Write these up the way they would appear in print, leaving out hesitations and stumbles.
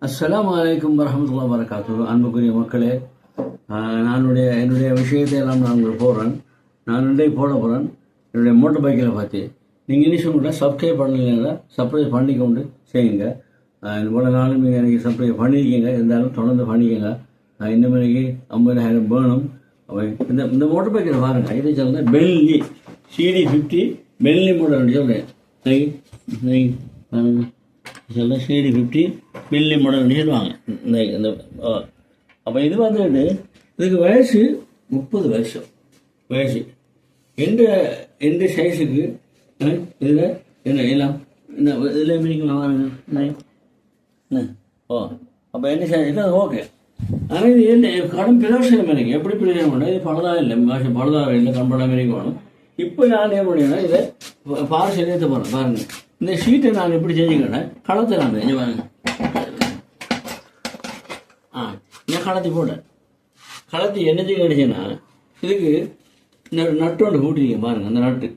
அஸ்ஸலாமு அலைக்கும் வரஹ்மத்துல்லாஹி வபரகாத்துஹு. அன்புக்குரிய மக்களே, என்னுடைய விஷயத்தை எல்லாம் நான் உங்களுக்கு போடுறேன். நான் இன்றைக்கு போட போகிறேன் என்னுடைய மோட்டர் பைக்கில் பார்த்து. நீங்கள் இனிஷியம் கூட சப்ஸ்கிரைப் பண்ணலைன்னா சப்ஸ்கிரைப் பண்ணிக்கொண்டு செய்யுங்க. இவ்வளோ நாளும் நீங்கள் எனக்கு சப்ஸ்கிரைப் பண்ணியிருக்கீங்க, இருந்தாலும் தொடர்ந்து பண்ணிக்கோங்க. இன்னும் எனக்கு 50,000 வேணும். இந்த மோட்டர் பைக்கில் பாருங்கள், இதை சொல்லுங்கள் பென்லி CD50 பென்லி மாடல் சொல்கிறேன். இதெல்லாம் CD50 பென்லி மாடல்னு சொல்லுவாங்க. இந்த அப்போ இது வந்துட்டு இதுக்கு வயசு 30 வருஷம் வயசு. எந்த சைஸுக்கு இதில் என்ன எல்லாம் என்ன இதில் மீனிங் ஓ அப்போ என்ன சைஸ் இது ஓகே. ஆனால் இது என்ன கடும் பிரயோசனம் எனக்கு எப்படி பிரயோஜனம் பண்ண இது பழுதா இல்லை, பழுதா இல்லை, கம்பளம் மாரி வேணும். இப்போ நான் என்ன பண்ணேன்னா இதை பார்சல் ஏற்ற போகிறேன் பாருங்கள். இந்த ஷீட்டை நான் எப்படி செஞ்சுக்கிறேன், களத்தை நான் செஞ்சு பாருங்க. நான் களத்தி போட்டேன். களத்தி என்ன செய்ய கிடைச்சேன்னா இதுக்கு இந்த நட்டு ஒன்று போட்டுருக்கேன் பாருங்கள். அந்த நட்டு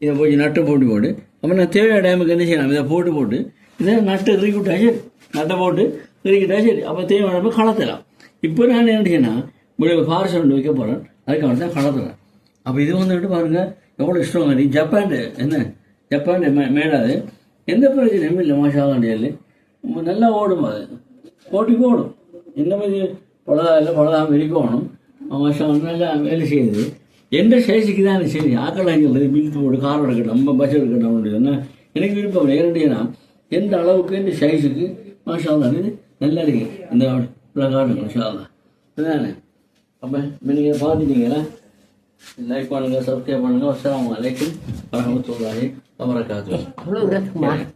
இதை போய் நட்டை போட்டு அப்போ நான் தேவையான டைமுக்கு என்ன செய்யலாம், இதை போட்டு இதை நட்டை இறுக்கி விட்டா சரி, நட்டை போட்டு இறுக்கிட்டா சரி. அப்போ தேவையான களத்தலாம். இப்போ நான் என்ன செய்யனா பார்சல் ஒன்று வைக்க போகிறேன், அதுக்காக தான் களத்துறேன். அப்போ இது வந்துட்டு பாருங்கள் எவ்வளோ இஷ்டம். அது ஜப்பான் மேடாது எந்த பிரச்சனையும் இல்லை. மாஷாலாண்டியல் நல்லா ஓடும், அது போட்டிக்கு ஓடும். இந்த மாதிரி பழதா இல்லை, பழதாமல் இருக்கணும். மாஷா நல்லா வேலை செய்யுது. எந்த சைஸுக்கு தான் சரி. ஆக்கலாங்கிறது மில்த்து போட்டு காரம் எடுக்கணும், நம்ம பஸ் எடுக்கணும் அப்படின்னா எனக்கு விருப்பம் இல்லை. ஏன்னா எந்த அளவுக்கு எந்த சைஸுக்கு மாஷாலா இது நல்லா இருக்கு. இந்த காரணம் மாஷாலா இதுதானே. அப்போ நீங்கள் பார்த்துட்டீங்களா? லைக் பண்ணுங்கள், சப்ஸ்கிரைப் பண்ணுங்கள். அஸ்ஸலாமு அலைக்கும் வரஹ்மத்துல்லாஹி வபரகாத்துஹு.